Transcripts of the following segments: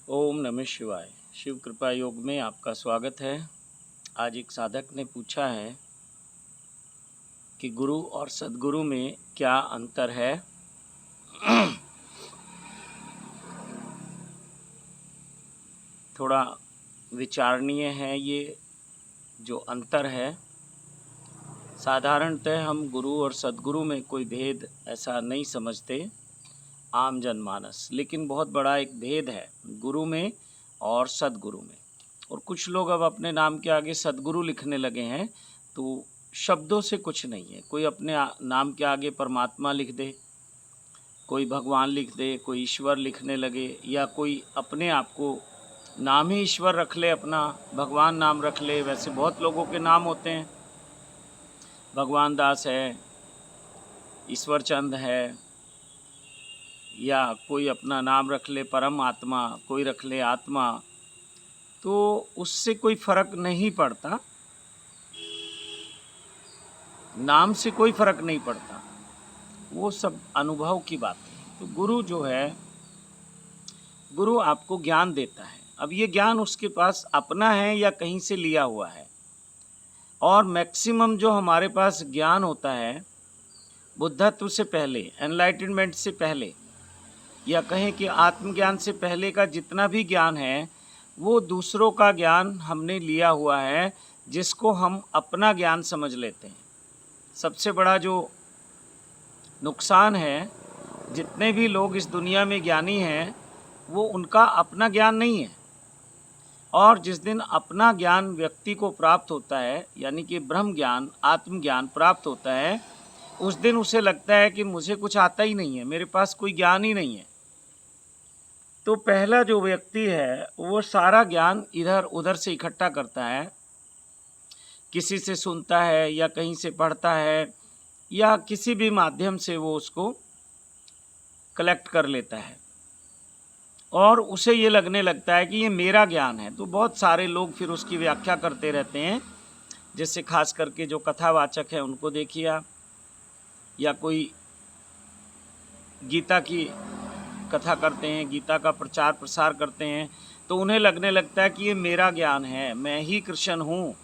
ओम नमः शिवाय। शिव कृपा योग में आपका स्वागत है। आज एक साधक ने पूछा है कि गुरु और सद्गुरु में क्या अंतर है। थोड़ा विचारणीय है ये जो अंतर है। साधारणतः हम गुरु और सद्गुरु में कोई भेद ऐसा नहीं समझते आम जनमानस, लेकिन बहुत बड़ा एक भेद है गुरु में और सद्गुरु में। और कुछ लोग अब अपने नाम के आगे सद्गुरु लिखने लगे हैं, तो शब्दों से कुछ नहीं है। कोई अपने नाम के आगे परमात्मा लिख दे, कोई भगवान लिख दे, कोई ईश्वर लिखने लगे, या कोई अपने आप को नाम ही ईश्वर रख ले, अपना भगवान नाम रख ले। वैसे बहुत लोगों के नाम होते हैं, भगवान दास है, ईश्वर चंद है, या कोई अपना नाम रख ले परम आत्मा, कोई रख ले आत्मा। तो उससे कोई फर्क नहीं पड़ता, नाम से कोई फर्क नहीं पड़ता, वो सब अनुभव की बात है। तो गुरु जो है, गुरु आपको ज्ञान देता है। अब ये ज्ञान उसके पास अपना है या कहीं से लिया हुआ है। और मैक्सिमम जो हमारे पास ज्ञान होता है बुद्धत्व से पहले, एनलाइटनमेंट से पहले, या कहें कि आत्मज्ञान से पहले का जितना भी ज्ञान है, वो दूसरों का ज्ञान हमने लिया हुआ है, जिसको हम अपना ज्ञान समझ लेते हैं। सबसे बड़ा जो नुकसान है, जितने भी लोग इस दुनिया में ज्ञानी हैं, वो उनका अपना ज्ञान नहीं है। और जिस दिन अपना ज्ञान व्यक्ति को प्राप्त होता है, यानी कि ब्रह्म ज्ञान, आत्मज्ञान प्राप्त होता है, उस दिन उसे लगता है कि मुझे कुछ आता ही नहीं है, मेरे पास कोई ज्ञान ही नहीं है। तो पहला जो व्यक्ति है वो सारा ज्ञान इधर उधर से इकट्ठा करता है, किसी से सुनता है या कहीं से पढ़ता है, या किसी भी माध्यम से वो उसको कलेक्ट कर लेता है, और उसे ये लगने लगता है कि ये मेरा ज्ञान है। तो बहुत सारे लोग फिर उसकी व्याख्या करते रहते हैं, जैसे खास करके जो कथावाचक हैं उनको देखिए आप, या कोई गीता की कथा करते हैं, गीता का प्रचार प्रसार करते हैं, तो उन्हें लगने लगता है कि ये मेरा ज्ञान है, मैं ही कृष्ण हूँ।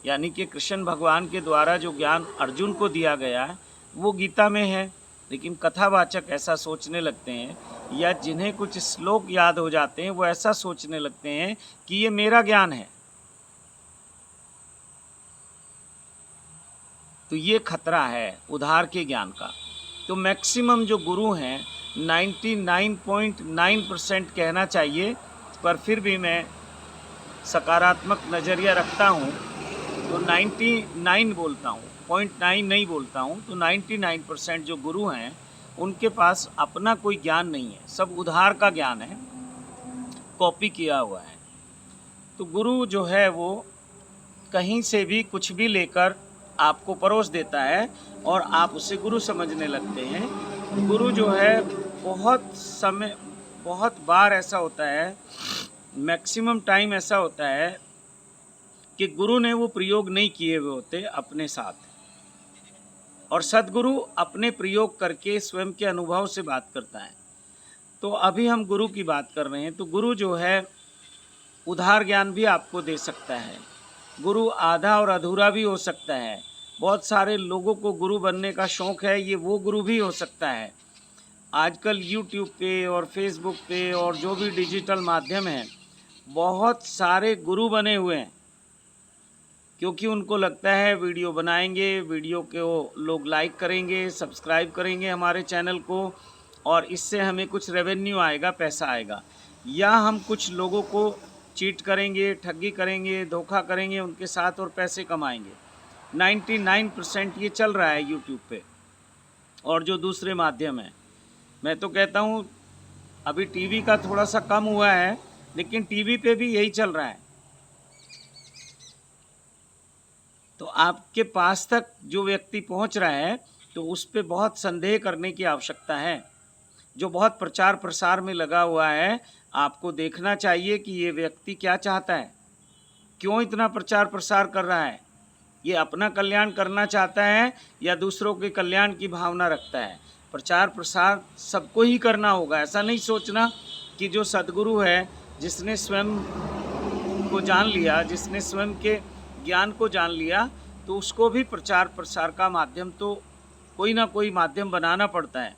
यानी कि कृष्ण भगवान के द्वारा जो ज्ञान अर्जुन को दिया गया है वो गीता में है। लेकिन कथावाचक ऐसा सोचने लगते हैं, या जिन्हें कुछ श्लोक याद हो जाते हैं वो ऐसा सोचने लगते हैं कि ये मेरा ज्ञान है। तो ये खतरा है उधार के ज्ञान का। तो मैक्सिमम जो गुरु हैं, 99.9% कहना चाहिए, पर फिर भी मैं सकारात्मक नज़रिया रखता हूँ, तो 99 बोलता हूँ, 0.9 नहीं बोलता हूँ। तो 99% जो गुरु हैं उनके पास अपना कोई ज्ञान नहीं है, सब उधार का ज्ञान है, कॉपी किया हुआ है। तो गुरु जो है वो कहीं से भी कुछ भी लेकर आपको परोस देता है और आप उसे गुरु समझने लगते हैं। गुरु जो है बहुत बार ऐसा होता है, मैक्सिमम टाइम ऐसा होता है कि गुरु ने वो प्रयोग नहीं किए हुए होते अपने साथ, और सद्गुरु अपने प्रयोग करके स्वयं के अनुभव से बात करता है। तो अभी हम गुरु की बात कर रहे हैं। तो गुरु जो है उधार ज्ञान भी आपको दे सकता है। गुरु आधा और अधूरा भी हो सकता है। बहुत सारे लोगों को गुरु बनने का शौक़ है, ये वो गुरु भी हो सकता है। आजकल यूट्यूब पे और फेसबुक पे और जो भी डिजिटल माध्यम हैं, बहुत सारे गुरु बने हुए हैं, क्योंकि उनको लगता है वीडियो बनाएंगे, वीडियो को लोग लाइक करेंगे, सब्सक्राइब करेंगे हमारे चैनल को, और इससे हमें कुछ रेवेन्यू आएगा, पैसा आएगा। या हम कुछ लोगों को चीट करेंगे, ठगी करेंगे, धोखा करेंगे उनके साथ और पैसे कमाएंगे। 99% ये चल रहा है यूट्यूब पे और जो दूसरे माध्यम हैं। मैं तो कहता हूँ अभी टीवी का थोड़ा सा कम हुआ है, लेकिन टीवी पे भी यही चल रहा है। तो आपके पास तक जो व्यक्ति पहुंच रहा है, तो उस पे बहुत संदेह करने की आवश्यकता है। जो बहुत प्रचार प्रसार में लगा हुआ है, आपको देखना चाहिए कि ये व्यक्ति क्या चाहता है, क्यों इतना प्रचार प्रसार कर रहा है। ये अपना कल्याण करना चाहता है या दूसरों के कल्याण की भावना रखता है। प्रचार प्रसार सबको ही करना होगा, ऐसा नहीं सोचना कि जो सद्गुरु है, जिसने स्वयं को जान लिया, जिसने स्वयं के ज्ञान को जान लिया, तो उसको भी प्रचार प्रसार का माध्यम तो कोई ना कोई माध्यम बनाना पड़ता है।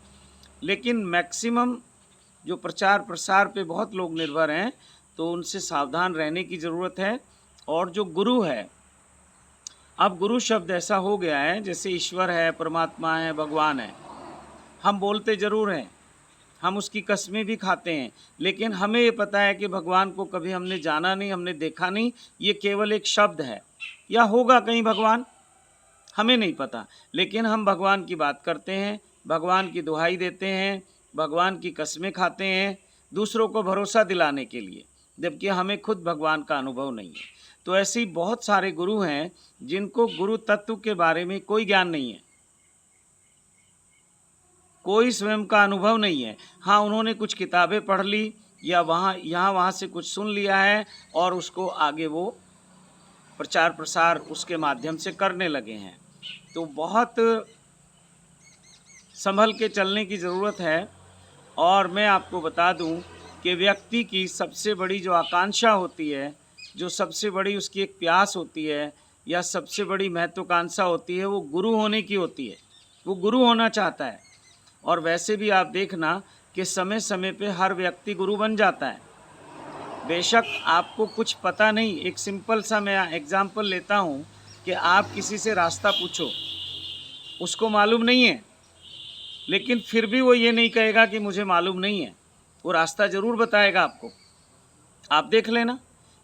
लेकिन मैक्सिमम जो प्रचार प्रसार पे बहुत लोग निर्भर हैं, तो उनसे सावधान रहने की ज़रूरत है। और जो गुरु है, अब गुरु शब्द ऐसा हो गया है जैसे ईश्वर है, परमात्मा है, भगवान है। हम बोलते ज़रूर हैं, हम उसकी कस्में भी खाते हैं, लेकिन हमें ये पता है कि भगवान को कभी हमने जाना नहीं, हमने देखा नहीं, ये केवल एक शब्द है। या होगा कहीं भगवान, हमें नहीं पता, लेकिन हम भगवान की बात करते हैं, भगवान की दुहाई देते हैं, भगवान की कस्में खाते हैं दूसरों को भरोसा दिलाने के लिए, जबकि हमें खुद भगवान का अनुभव नहीं है। तो ऐसे ही बहुत सारे गुरु हैं जिनको गुरु तत्व के बारे में कोई ज्ञान नहीं है, कोई स्वयं का अनुभव नहीं है। हाँ, उन्होंने कुछ किताबें पढ़ ली या वहाँ से कुछ सुन लिया है और उसको आगे वो प्रचार प्रसार उसके माध्यम से करने लगे हैं। तो बहुत संभल के चलने की ज़रूरत है। और मैं आपको बता दूं कि व्यक्ति की सबसे बड़ी जो आकांक्षा होती है, जो सबसे बड़ी उसकी एक प्यास होती है या सबसे बड़ी महत्वाकांक्षा होती है, वो गुरु होने की होती है। वो गुरु होना चाहता है। और वैसे भी आप देखना कि समय समय पे हर व्यक्ति गुरु बन जाता है। बेशक आपको कुछ पता नहीं, एक सिंपल सा मैं एग्जाम्पल लेता हूँ कि आप किसी से रास्ता पूछो, उसको मालूम नहीं है, लेकिन फिर भी वो ये नहीं कहेगा कि मुझे मालूम नहीं है, वो रास्ता ज़रूर बताएगा आपको। आप देख लेना,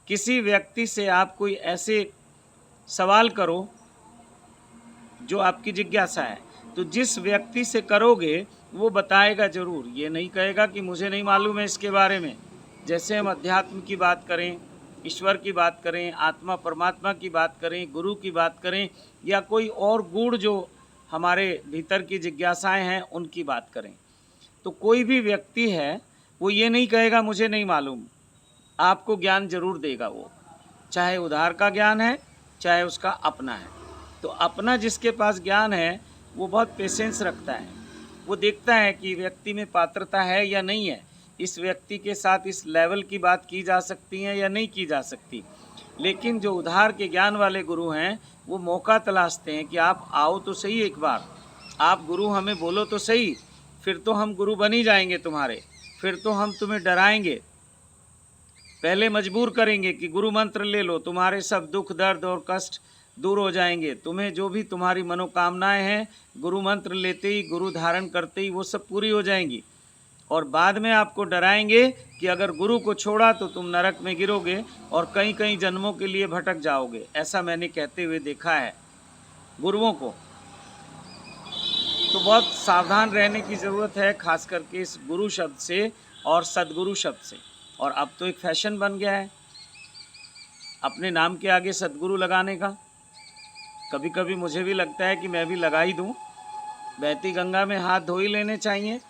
किसी व्यक्ति से आप कोई ऐसे सवाल करो जो आपकी जिज्ञासा है, तो जिस व्यक्ति से करोगे वो बताएगा ज़रूर, ये नहीं कहेगा कि मुझे नहीं मालूम है इसके बारे में। जैसे हम अध्यात्म की बात करें, ईश्वर की बात करें, आत्मा परमात्मा की बात करें, गुरु की बात करें, या कोई और गूढ़ जो हमारे भीतर की जिज्ञासाएं हैं उनकी बात करें, तो कोई भी व्यक्ति है वो ये नहीं कहेगा मुझे नहीं मालूम, आपको ज्ञान जरूर देगा वो, चाहे उधार का ज्ञान है चाहे उसका अपना है। तो अपना जिसके पास ज्ञान है वो बहुत पेशेंस रखता है, वो देखता है कि व्यक्ति में पात्रता है या नहीं है, इस व्यक्ति के साथ इस लेवल की बात की जा सकती है या नहीं की जा सकती। लेकिन जो उधार के ज्ञान वाले गुरु हैं वो मौका तलाशते हैं कि आप आओ तो सही, एक बार आप गुरु हमें बोलो तो सही, फिर तो हम गुरु बन ही जाएंगे तुम्हारे, फिर तो हम तुम्हें डराएंगे, पहले मजबूर करेंगे कि गुरु मंत्र ले लो, तुम्हारे सब दुख दर्द और कष्ट दूर हो जाएंगे, तुम्हें जो भी तुम्हारी मनोकामनाएं हैं गुरु मंत्र लेते ही, गुरु धारण करते ही वो सब पूरी हो जाएंगी। और बाद में आपको डराएंगे कि अगर गुरु को छोड़ा तो तुम नरक में गिरोगे और कई कई जन्मों के लिए भटक जाओगे। ऐसा मैंने कहते हुए देखा है गुरुओं को। तो बहुत सावधान रहने की ज़रूरत है, खास करके इस गुरु शब्द से और सद्गुरु शब्द से। और अब तो एक फैशन बन गया है अपने नाम के आगे सद्गुरु लगाने का। कभी कभी मुझे भी लगता है कि मैं भी लगा ही दूँ, बहती गंगा में हाथ धो ही लेने चाहिए,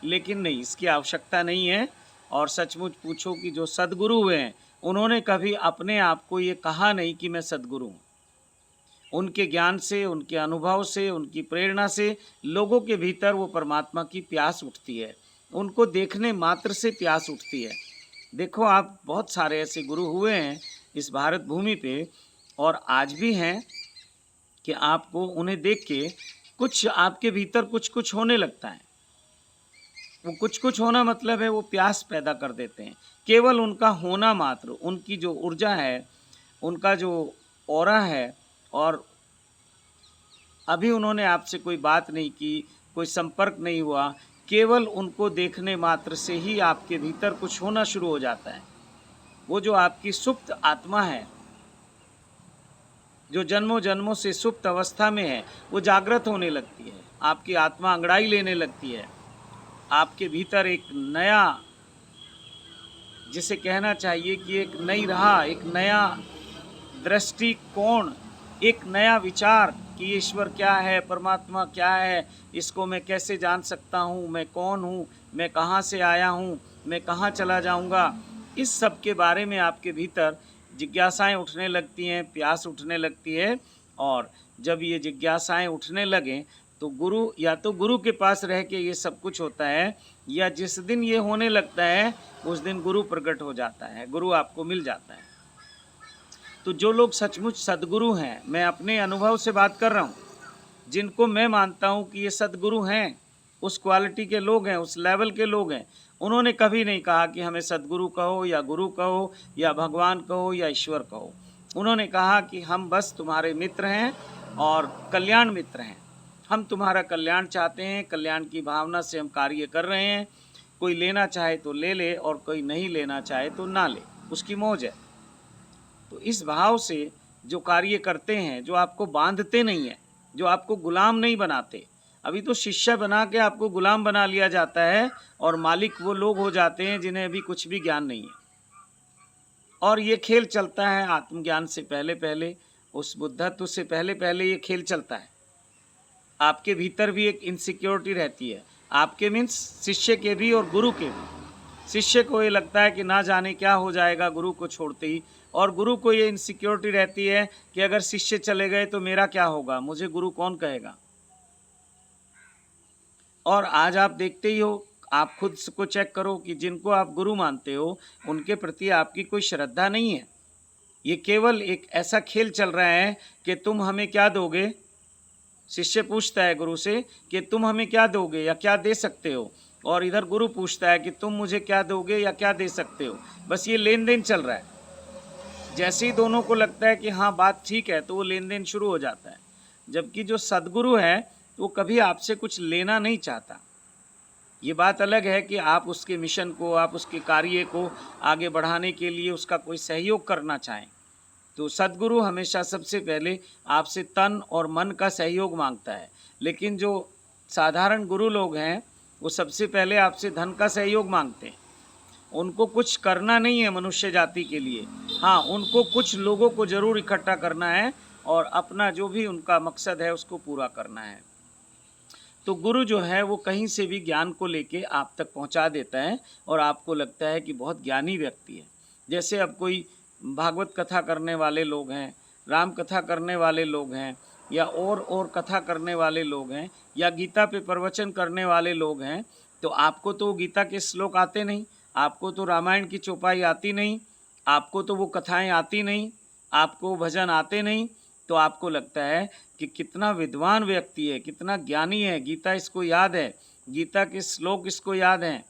लेकिन नहीं, इसकी आवश्यकता नहीं है। और सचमुच पूछो कि जो सद्गुरु हुए हैं उन्होंने कभी अपने आप को ये कहा नहीं कि मैं सद्गुरु हूँ। उनके ज्ञान से, उनके अनुभव से, उनकी प्रेरणा से लोगों के भीतर वो परमात्मा की प्यास उठती है, उनको देखने मात्र से प्यास उठती है। देखो, आप बहुत सारे ऐसे गुरु हुए हैं इस भारत भूमि पे और आज भी हैं कि आपको उन्हें देख के कुछ आपके भीतर कुछ कुछ होने लगता है। वो कुछ कुछ होना मतलब है वो प्यास पैदा कर देते हैं। केवल उनका होना मात्र, उनकी जो ऊर्जा है, उनका जो ऑरा है, और अभी उन्होंने आपसे कोई बात नहीं की, कोई संपर्क नहीं हुआ, केवल उनको देखने मात्र से ही आपके भीतर कुछ होना शुरू हो जाता है। वो जो आपकी सुप्त आत्मा है, जो जन्मों जन्मों से सुप्त अवस्था में है, वो जागृत होने लगती है, आपकी आत्मा अंगड़ाई लेने लगती है। आपके भीतर एक नया, जिसे कहना चाहिए कि एक नई राह, एक नया दृष्टिकोण, एक नया विचार कि ईश्वर क्या है, परमात्मा क्या है, इसको मैं कैसे जान सकता हूँ, मैं कौन हूँ, मैं कहाँ से आया हूँ, मैं कहाँ चला जाऊँगा, इस सब के बारे में आपके भीतर जिज्ञासाएं उठने लगती हैं, प्यास उठने लगती है। और जब ये जिज्ञासाएं उठने लगें तो गुरु या तो गुरु के पास रह के ये सब कुछ होता है, या जिस दिन ये होने लगता है उस दिन गुरु प्रकट हो जाता है, गुरु आपको मिल जाता है। तो जो लोग सचमुच सद्गुरु हैं, मैं अपने अनुभव से बात कर रहा हूँ, जिनको मैं मानता हूँ कि ये सद्गुरु हैं, उस क्वालिटी के लोग हैं, उस लेवल के लोग हैं, उन्होंने कभी नहीं कहा कि हमें सद्गुरु कहो या गुरु कहो या भगवान कहो या ईश्वर कहो। उन्होंने कहा कि हम बस तुम्हारे मित्र हैं और कल्याण मित्र हैं, हम तुम्हारा कल्याण चाहते हैं, कल्याण की भावना से हम कार्य कर रहे हैं। कोई लेना चाहे तो ले ले और कोई नहीं लेना चाहे तो ना ले, उसकी मौज है। तो इस भाव से जो कार्य करते हैं, जो आपको बांधते नहीं है, जो आपको गुलाम नहीं बनाते, अभी तो शिष्य बना के आपको गुलाम बना लिया जाता है और मालिक वो लोग हो जाते हैं जिन्हें अभी कुछ भी ज्ञान नहीं है। और ये खेल चलता है आत्मज्ञान से पहले पहले, उस बुद्धत्व से पहले पहले ये खेल चलता है। आपके भीतर भी एक इनसिक्योरिटी रहती है, आपके मीन्स शिष्य के भी और गुरु के भी। शिष्य को ये लगता है कि ना जाने क्या हो जाएगा गुरु को छोड़ते ही, और गुरु को ये इनसिक्योरिटी रहती है कि अगर शिष्य चले गए तो मेरा क्या होगा, मुझे गुरु कौन कहेगा। और आज आप देखते ही हो, आप खुद को चेक करो कि जिनको आप गुरु मानते हो उनके प्रति आपकी कोई श्रद्धा नहीं है। ये केवल एक ऐसा खेल चल रहा है कि तुम हमें क्या दोगे। शिष्य पूछता है गुरु से कि तुम हमें क्या दोगे या क्या दे सकते हो, और इधर गुरु पूछता है कि तुम मुझे क्या दोगे या क्या दे सकते हो। बस ये लेन देन चल रहा है। जैसे ही दोनों को लगता है कि हाँ बात ठीक है, तो वो लेन देन शुरू हो जाता है। जबकि जो सद्गुरु है वो कभी आपसे कुछ लेना नहीं चाहता। ये बात अलग है कि आप उसके मिशन को, आप उसके कार्य को आगे बढ़ाने के लिए उसका कोई सहयोग करना चाहें। तो सद्गुरु हमेशा सबसे पहले आपसे तन और मन का सहयोग मांगता है। लेकिन जो साधारण गुरु लोग हैं वो सबसे पहले आपसे धन का सहयोग मांगते हैं। उनको कुछ करना नहीं है मनुष्य जाति के लिए, हाँ उनको कुछ लोगों को ज़रूर इकट्ठा करना है और अपना जो भी उनका मकसद है उसको पूरा करना है। तो गुरु जो है वो कहीं से भी ज्ञान को लेके आप तक पहुंचा देता है और आपको लगता है कि बहुत ज्ञानी व्यक्ति है। जैसे अब कोई भागवत कथा करने वाले लोग हैं, राम कथा करने वाले लोग हैं, या और कथा करने वाले लोग हैं, या गीता पे प्रवचन करने वाले लोग हैं, तो आपको तो गीता के श्लोक आते नहीं, आपको तो रामायण की चौपाई आती नहीं, आपको तो वो कथाएं आती नहीं, आपको भजन आते नहीं, तो आपको लगता है कि कितना विद्वान व्यक्ति है, कितना ज्ञानी है, गीता इसको याद है, गीता के श्लोक इसको याद हैं,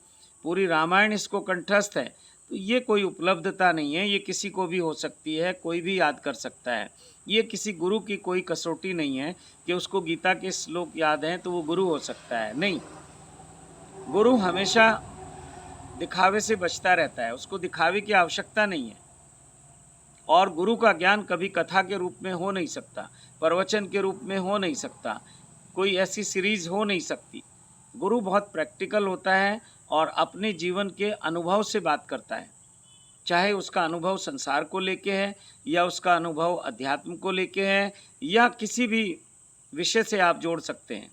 पूरी रामायण इसको कंठस्थ है। तो ये कोई उपलब्धता नहीं है, ये किसी को भी हो सकती है, कोई भी याद कर सकता है। ये किसी गुरु की कोई कसौटी नहीं है कि उसको गीता के श्लोक याद हैं तो वो गुरु हो सकता है, नहीं। गुरु हमेशा दिखावे से बचता रहता है, उसको दिखावे की आवश्यकता नहीं है। और गुरु का ज्ञान कभी कथा के रूप में हो नहीं सकता, प्रवचन के रूप में हो नहीं सकता, कोई ऐसी सीरीज हो नहीं सकती। गुरु बहुत प्रैक्टिकल होता है और अपने जीवन के अनुभव से बात करता है, चाहे उसका अनुभव संसार को लेके है या उसका अनुभव अध्यात्म को लेके है या किसी भी विषय से आप जोड़ सकते हैं।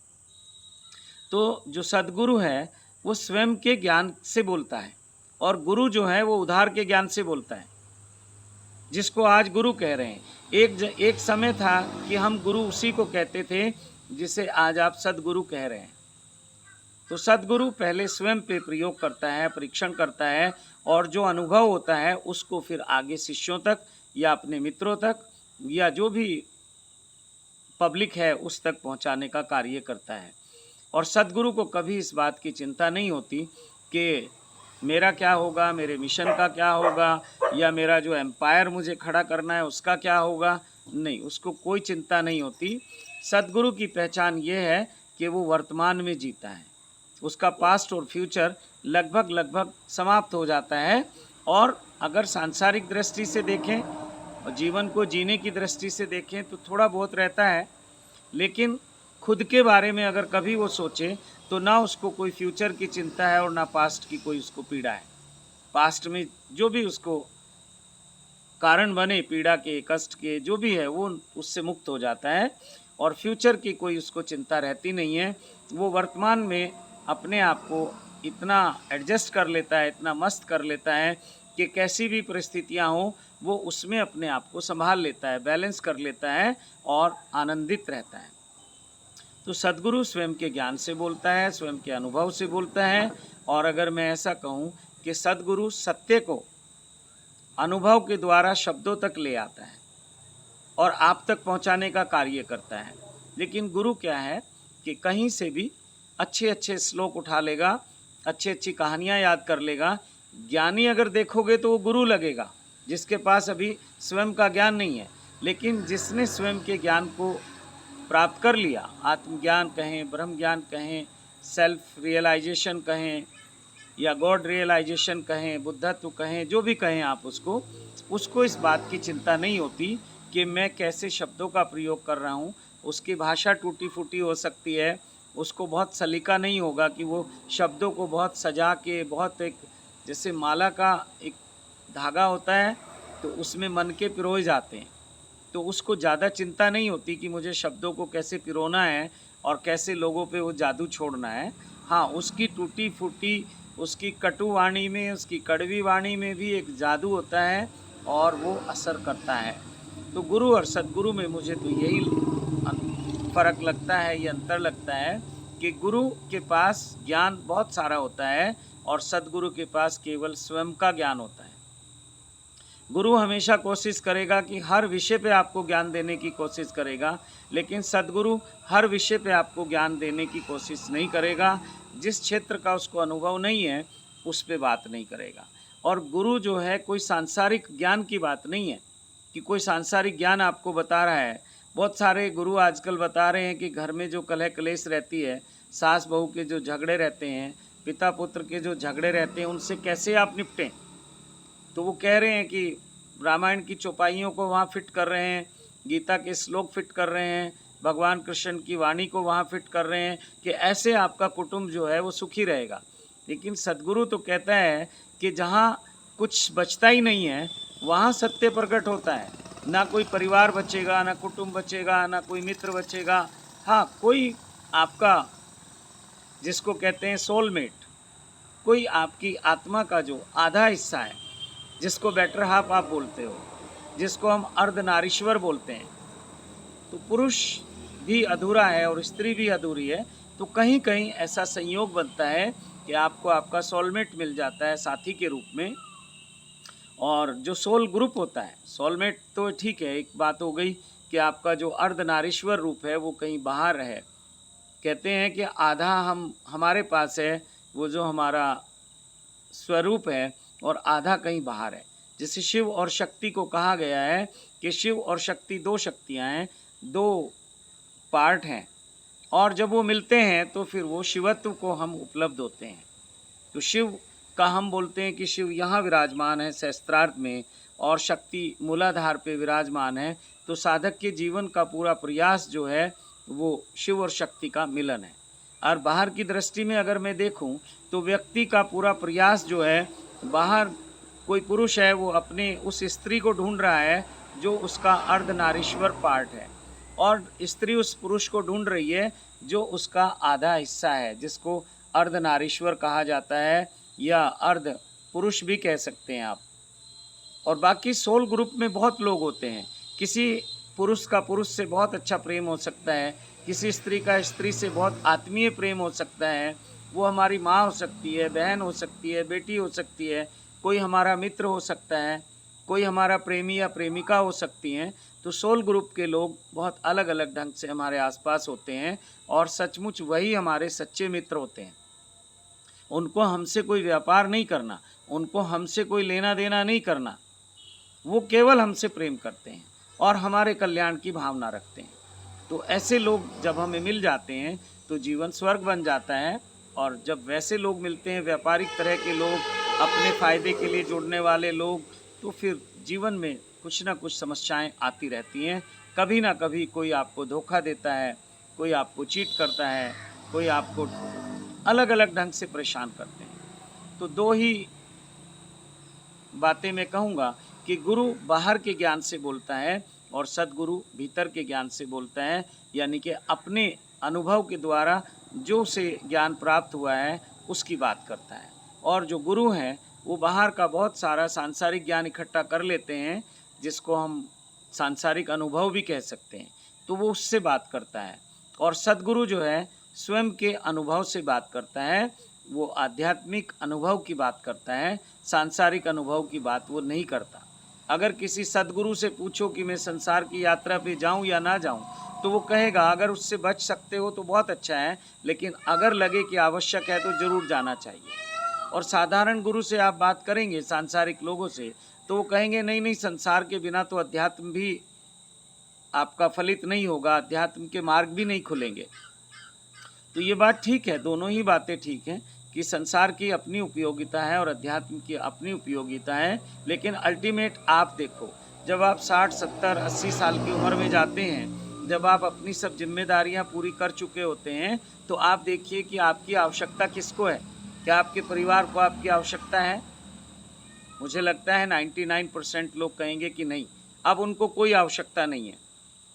तो जो सद्गुरु है वो स्वयं के ज्ञान से बोलता है और गुरु जो है वो उधार के ज्ञान से बोलता है, जिसको आज गुरु कह रहे हैं। एक समय था कि हम गुरु उसी को कहते थे जिसे आज आप सद्गुरु कह रहे हैं। तो सद्गुरु पहले स्वयं पे प्रयोग करता है, परीक्षण करता है, और जो अनुभव होता है उसको फिर आगे शिष्यों तक या अपने मित्रों तक या जो भी पब्लिक है उस तक पहुंचाने का कार्य करता है। और सद्गुरु को कभी इस बात की चिंता नहीं होती कि मेरा क्या होगा, मेरे मिशन का क्या होगा, या मेरा जो एम्पायर मुझे खड़ा करना है उसका क्या होगा। नहीं, उसको कोई चिंता नहीं होती। सद्गुरु की पहचान ये है कि वो वर्तमान में जीता है, उसका पास्ट और फ्यूचर लगभग समाप्त हो जाता है। और अगर सांसारिक दृष्टि से देखें और जीवन को जीने की दृष्टि से देखें तो थोड़ा बहुत रहता है, लेकिन खुद के बारे में अगर कभी वो सोचे तो ना उसको कोई फ्यूचर की चिंता है और ना पास्ट की कोई उसको पीड़ा है। पास्ट में जो भी उसको कारण बने पीड़ा के, कष्ट के, जो भी है वो उससे मुक्त हो जाता है और फ्यूचर की कोई उसको चिंता रहती नहीं है। वो वर्तमान में अपने आप को इतना एडजस्ट कर लेता है, इतना मस्त कर लेता है कि कैसी भी परिस्थितियां हों वो उसमें अपने आप को संभाल लेता है, बैलेंस कर लेता है और आनंदित रहता है। तो सद्गुरु स्वयं के ज्ञान से बोलता है, स्वयं के अनुभव से बोलता है। और अगर मैं ऐसा कहूँ कि सद्गुरु सत्य को अनुभव के द्वारा शब्दों तक ले आता है और आप तक पहुंचाने का कार्य करता है। लेकिन गुरु क्या है कि कहीं से भी अच्छे अच्छे श्लोक उठा लेगा, अच्छी अच्छी कहानियाँ याद कर लेगा। ज्ञानी अगर देखोगे तो वो गुरु लगेगा, जिसके पास अभी स्वयं का ज्ञान नहीं है। लेकिन जिसने स्वयं के ज्ञान को प्राप्त कर लिया, आत्मज्ञान कहें, ब्रह्म ज्ञान कहें, सेल्फ रियलाइजेशन कहें या गॉड रियलाइजेशन कहें, बुद्धत्व कहें, जो भी कहें आप उसको इस बात की चिंता नहीं होती कि मैं कैसे शब्दों का प्रयोग कर रहा हूँ। उसकी भाषा टूटी फूटी हो सकती है, उसको बहुत सलीका नहीं होगा कि वो शब्दों को बहुत सजा के, बहुत एक जैसे माला का एक धागा होता है तो उसमें मन के पिरोए जाते हैं, तो उसको ज़्यादा चिंता नहीं होती कि मुझे शब्दों को कैसे पिरोना है और कैसे लोगों पे वो जादू छोड़ना है। हाँ, उसकी टूटी फूटी, उसकी कटु वाणी में, उसकी कड़वी वाणी में भी एक जादू होता है और वो असर करता है। तो गुरु और सद्गुरु में मुझे तो यही फ़र्क लगता है, ये अंतर लगता है कि गुरु के पास ज्ञान बहुत सारा होता है और सद्गुरु के पास केवल स्वयं का ज्ञान होता है। गुरु हमेशा कोशिश करेगा कि हर विषय पे आपको ज्ञान देने की कोशिश करेगा, लेकिन सद्गुरु हर विषय पे आपको ज्ञान देने की कोशिश नहीं करेगा। जिस क्षेत्र का उसको अनुभव नहीं है उस पे बात नहीं करेगा। और गुरु जो है कोई सांसारिक ज्ञान की बात नहीं है कि कोई सांसारिक ज्ञान आपको बता रहा है। बहुत सारे गुरु आजकल बता रहे हैं कि घर में जो कलह कलेश रहती है, सास बहू के जो झगड़े रहते हैं, पिता पुत्र के जो झगड़े रहते हैं, उनसे कैसे आप निपटें। तो वो कह रहे हैं कि रामायण की चौपाइयों को वहाँ फिट कर रहे हैं, गीता के श्लोक फिट कर रहे हैं, भगवान कृष्ण की वाणी को वहाँ फिट कर रहे हैं कि ऐसे आपका कुटुंब जो है वो सुखी रहेगा। लेकिन सद्गुरु तो कहता है कि जहाँ कुछ बचता ही नहीं है वहाँ सत्य प्रकट होता है। ना कोई परिवार बचेगा, ना कुटुंब बचेगा, ना कोई मित्र बचेगा। हाँ, कोई आपका जिसको कहते हैं सोलमेट, कोई आपकी आत्मा का जो आधा हिस्सा है, जिसको बेटर हाफ आप बोलते हो, जिसको हम अर्धनारीश्वर बोलते हैं। तो पुरुष भी अधूरा है और स्त्री भी अधूरी है। तो कहीं कहीं ऐसा संयोग बनता है कि आपको आपका सोलमेट मिल जाता है साथी के रूप में। और जो सोल ग्रुप होता है, सोलमेट तो ठीक है, एक बात हो गई कि आपका जो अर्धनारीश्वर रूप है वो कहीं बाहर है। कहते हैं कि आधा हमारे पास है, वो जो हमारा स्वरूप है, और आधा कहीं बाहर है। जैसे शिव और शक्ति को कहा गया है कि शिव और शक्ति दो शक्तियाँ हैं, दो पार्ट हैं, और जब वो मिलते हैं तो फिर वो शिवत्व को हम उपलब्ध होते हैं। तो शिव का हम बोलते हैं कि शिव यहाँ विराजमान है सहस्त्रार्थ में, और शक्ति मूलाधार पे विराजमान है। तो साधक के जीवन का पूरा प्रयास जो है वो शिव और शक्ति का मिलन है। और बाहर की दृष्टि में अगर मैं देखूं तो व्यक्ति का पूरा प्रयास जो है, बाहर कोई पुरुष है वो अपने उस स्त्री को ढूंढ रहा है जो उसका अर्धनारीश्वर पार्ट है, और स्त्री उस पुरुष को ढूंढ रही है जो उसका आधा हिस्सा है, जिसको अर्धनारीश्वर कहा जाता है या अर्ध पुरुष भी कह सकते हैं आप। और बाकी सोल ग्रुप में बहुत लोग होते हैं। किसी पुरुष का पुरुष से बहुत अच्छा प्रेम हो सकता है, किसी स्त्री का स्त्री से बहुत आत्मीय प्रेम हो सकता है। वो हमारी माँ हो सकती है, बहन हो सकती है, बेटी हो सकती है, कोई हमारा मित्र हो सकता है, कोई हमारा प्रेमी या प्रेमिका हो सकती हैं। तो सोल ग्रुप के लोग बहुत अलग अलग ढंग से हमारे आसपास होते हैं, और सचमुच वही हमारे सच्चे मित्र होते हैं। उनको हमसे कोई व्यापार नहीं करना, उनको हमसे कोई लेना देना नहीं करना, वो केवल हमसे प्रेम करते हैं और हमारे कल्याण की भावना रखते हैं। तो ऐसे लोग जब हमें मिल जाते हैं तो जीवन स्वर्ग बन जाता है। और जब वैसे लोग मिलते हैं, व्यापारिक तरह के लोग, अपने फ़ायदे के लिए जुड़ने वाले लोग, तो फिर जीवन में कुछ ना कुछ समस्याएं आती रहती हैं। कभी ना कभी कोई आपको धोखा देता है, कोई आपको चीट करता है, कोई आपको अलग अलग ढंग से परेशान करते हैं। तो दो ही बातें मैं कहूँगा कि गुरु बाहर के ज्ञान से बोलता है और सद्गुरु भीतर के ज्ञान से बोलता है, यानी कि अपने अनुभव के द्वारा जो उसे ज्ञान प्राप्त हुआ है उसकी बात करता है। और जो गुरु हैं वो बाहर का बहुत सारा सांसारिक ज्ञान इकट्ठा कर लेते हैं, जिसको हम सांसारिक अनुभव भी कह सकते हैं, तो वो उससे बात करता है। और सद्गुरु जो है स्वयं के अनुभव से बात करता है, वो आध्यात्मिक अनुभव की बात करता है, सांसारिक अनुभव की बात वो नहीं करता। अगर किसी सद्गुरु से पूछो कि मैं संसार की यात्रा पे जाऊं या ना जाऊं, तो वो कहेगा अगर उससे बच सकते हो तो बहुत अच्छा है, लेकिन अगर लगे कि आवश्यक है तो ज़रूर जाना चाहिए। और साधारण गुरु से आप बात करेंगे सांसारिक लोगों से, तो वो कहेंगे नहीं नहीं, संसार के बिना तो अध्यात्म भी आपका फलित नहीं होगा, अध्यात्म के मार्ग भी नहीं खुलेंगे। तो ये बात ठीक है, दोनों ही बातें ठीक हैं कि संसार की अपनी उपयोगिता है और अध्यात्म की अपनी उपयोगिता है, लेकिन अल्टीमेट आप देखो, जब आप 60, 70, 80 साल की उम्र में जाते हैं, जब आप अपनी सब जिम्मेदारियां पूरी कर चुके होते हैं, तो आप देखिए कि आपकी आवश्यकता किसको है। क्या आपके परिवार को आपकी आवश्यकता है? मुझे लगता है 99% लोग कहेंगे कि नहीं, अब उनको कोई आवश्यकता नहीं है।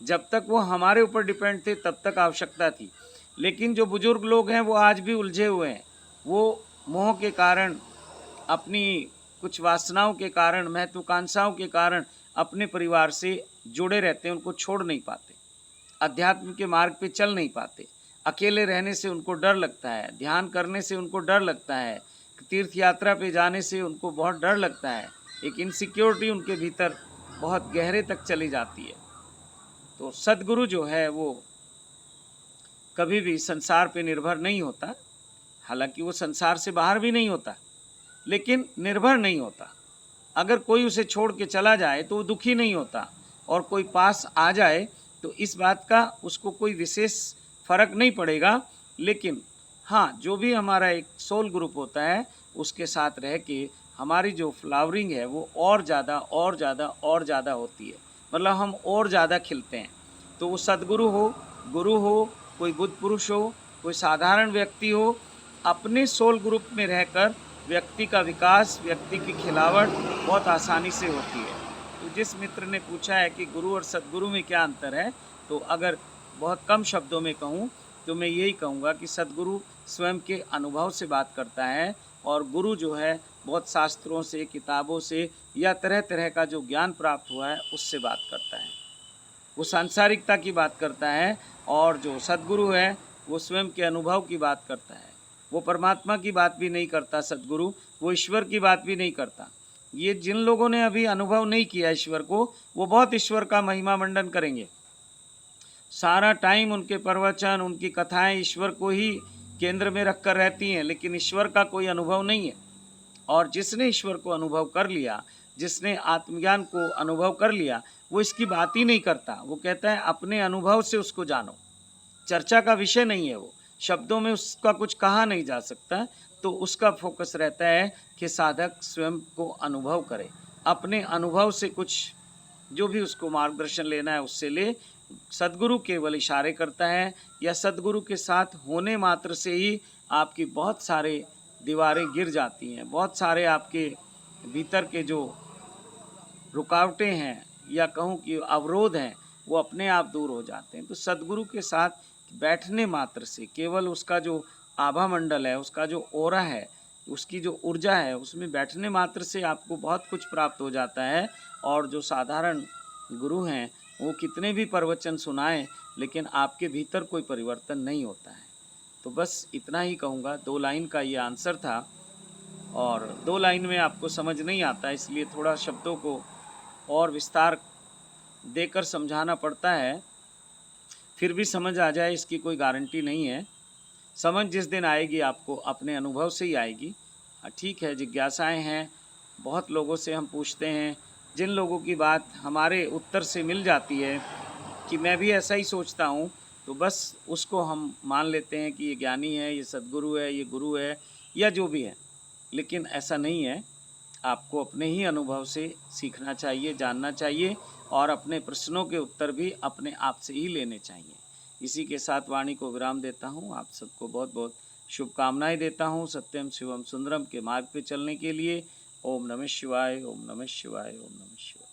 जब तक वो हमारे ऊपर डिपेंड थे तब तक आवश्यकता थी, लेकिन जो बुजुर्ग लोग हैं वो आज भी उलझे हुए हैं। वो मोह के कारण, अपनी कुछ वासनाओं के कारण, महत्वाकांक्षाओं के कारण अपने परिवार से जुड़े रहते हैं, उनको छोड़ नहीं पाते, अध्यात्म के मार्ग पे चल नहीं पाते। अकेले रहने से उनको डर लगता है, ध्यान करने से उनको डर लगता है, तीर्थ यात्रा पे जाने से उनको बहुत डर लगता है। एक इनसिक्योरिटी उनके भीतर बहुत गहरे तक चली जाती है। तो सद्गुरु जो है वो कभी भी संसार पे निर्भर नहीं होता, हालांकि वो संसार से बाहर भी नहीं होता, लेकिन निर्भर नहीं होता। अगर कोई उसे छोड़ के चला जाए तो वो दुखी नहीं होता, और कोई पास आ जाए तो इस बात का उसको कोई विशेष फर्क नहीं पड़ेगा। लेकिन हाँ, जो भी हमारा एक सोल ग्रुप होता है उसके साथ रह के हमारी जो फ्लावरिंग है वो और ज़्यादा और ज़्यादा और ज़्यादा होती है, मतलब हम और ज़्यादा खिलते हैं। तो वो सद्गुरु हो, गुरु हो, कोई बुद्ध पुरुष हो, कोई साधारण व्यक्ति हो, अपने सोल ग्रुप में रहकर व्यक्ति का विकास, व्यक्ति की खिलावट बहुत आसानी से होती है। तो जिस मित्र ने पूछा है कि गुरु और सद्गुरु में क्या अंतर है, तो अगर बहुत कम शब्दों में कहूँ तो मैं यही कहूँगा कि सद्गुरु स्वयं के अनुभव से बात करता है, और गुरु जो है बहुत शास्त्रों से, किताबों से या तरह तरह का जो ज्ञान प्राप्त हुआ है उससे बात करता है, वो सांसारिकता की बात करता है। और जो सद्गुरु है वो स्वयं के अनुभव की बात करता है, वो परमात्मा की बात भी नहीं करता सद्गुरु, वो ईश्वर की बात भी नहीं करता। ये जिन लोगों ने अभी अनुभव नहीं किया ईश्वर को, वो बहुत ईश्वर का महिमा मंडन करेंगे, सारा टाइम उनके प्रवचन, उनकी कथाएं ईश्वर को ही केंद्र में रखकर रहती हैं, लेकिन ईश्वर का कोई अनुभव नहीं है। और जिसने ईश्वर को अनुभव कर लिया, जिसने आत्मज्ञान को अनुभव कर लिया, वो इसकी बात ही नहीं करता। वो कहता है अपने अनुभव से उसको जानो, चर्चा का विषय नहीं है वो, शब्दों में उसका कुछ कहा नहीं जा सकता। तो उसका फोकस रहता है कि साधक स्वयं को अनुभव करे, अपने अनुभव से कुछ जो भी उसको मार्गदर्शन लेना है उससे ले। सद्गुरु केवल इशारे करता है, या सद्गुरु के साथ होने मात्र से ही आपकी बहुत सारे दीवारें गिर जाती हैं, बहुत सारे आपके भीतर के जो रुकावटें हैं या कहूँ कि अवरोध हैं वो अपने आप दूर हो जाते हैं। तो सद्गुरु के साथ बैठने मात्र से, केवल उसका जो आभा मंडल है, उसका जो ओरा है, उसकी जो ऊर्जा है, उसमें बैठने मात्र से आपको बहुत कुछ प्राप्त हो जाता है। और जो साधारण गुरु हैं वो कितने भी प्रवचन सुनाएं, लेकिन आपके भीतर कोई परिवर्तन नहीं होता है। तो बस इतना ही कहूँगा, 2 लाइन का ये आंसर था, और 2 लाइन में आपको समझ नहीं आता, इसलिए थोड़ा शब्दों को और विस्तार देकर समझाना पड़ता है। फिर भी समझ आ जाए इसकी कोई गारंटी नहीं है। समझ जिस दिन आएगी आपको अपने अनुभव से ही आएगी। ठीक है, जिज्ञासाएं हैं, बहुत लोगों से हम पूछते हैं, जिन लोगों की बात हमारे उत्तर से मिल जाती है कि मैं भी ऐसा ही सोचता हूँ, तो बस उसको हम मान लेते हैं कि ये ज्ञानी है, ये सद्गुरु है, ये गुरु है, या जो भी है। लेकिन ऐसा नहीं है, आपको अपने ही अनुभव से सीखना चाहिए, जानना चाहिए, और अपने प्रश्नों के उत्तर भी अपने आप से ही लेने चाहिए। इसी के साथ वाणी को विराम देता हूँ। आप सबको बहुत बहुत शुभकामनाएं देता हूँ सत्यम शिवम सुंदरम के मार्ग पे चलने के लिए। ओम नमः शिवाय, ओम नमः शिवाय, ओम नमः शिवाय।